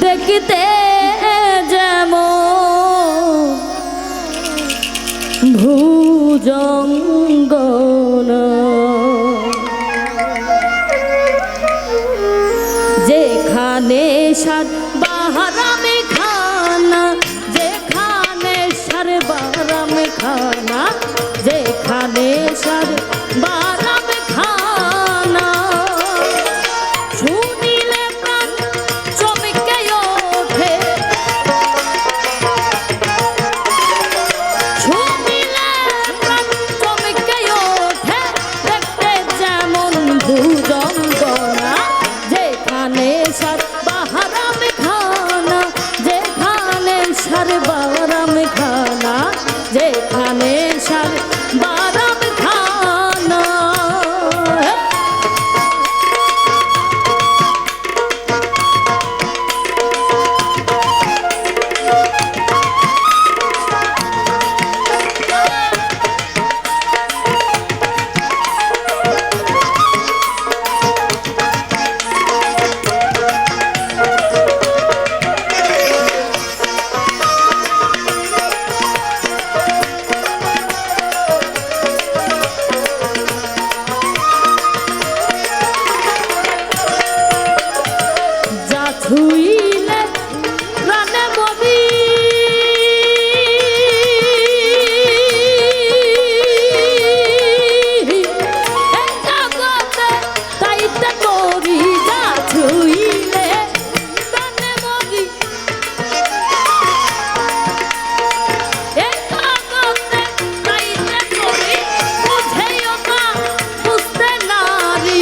দেখিতে যেমন ভুজঙ্গন, যেখানে সার বাহারামে খানা, যেখানে সার বাহারামে খানা, যেখানে সার বাহারামে খানা, শুনিলে প্রাণ চমকে ওঠে, শুনিলে প্রাণ চমকে ওঠে, দেখতে যেমন ভুজঙ্গনা, যেখানে সার বাহারামে খানা, যেখানে সার বাহারামে খানা, যেখানে সার বাহারামে খানা। ছুইলে প্রাণে বলি, জগতে তাইতে করি, যা ছুইলে প্রাণে বলি, জগতে তাইতে করি, বুঝেও না বুঝতে নারী,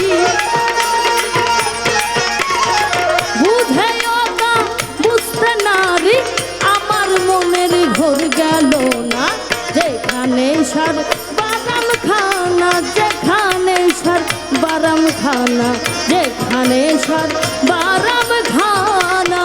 বুঝেও না বুঝতে নারী, আমার মনের ঘোর গেল না, যেখানে সার বাদাম খানা, যেখানে সার বাদাম খানা, যেখানে সার বাদাম খানা।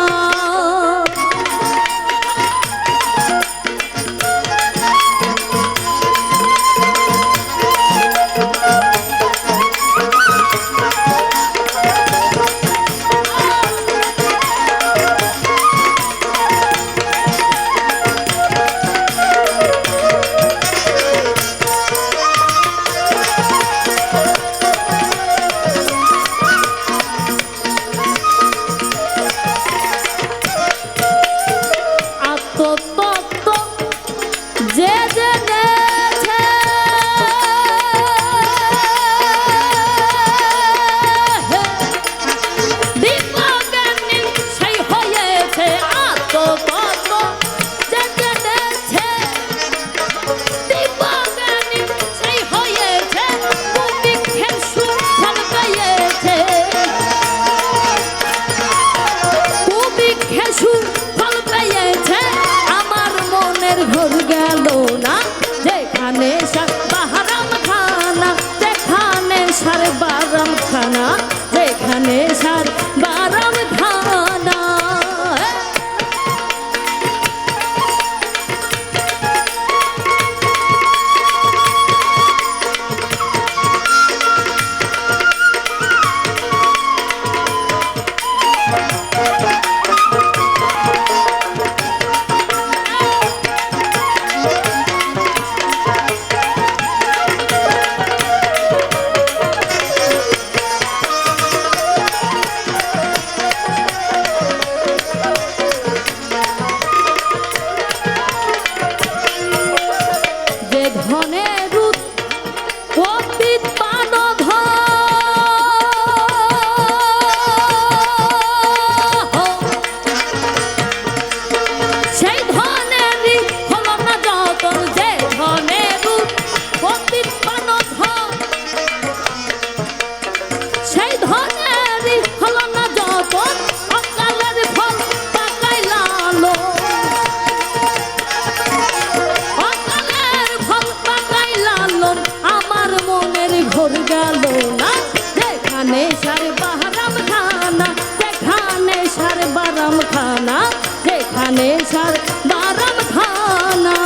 বারাম খানা, যেখানে সার বারাম খানা।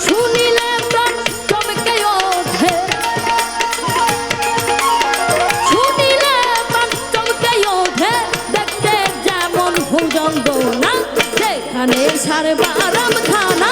শুনিলে প্রাণ চমকে ওঠে, শুনিলে প্রাণ চমকে ওঠে, দেখতে যেমন ভুজঙ্গ না, যেখানে সার বারাম খানা,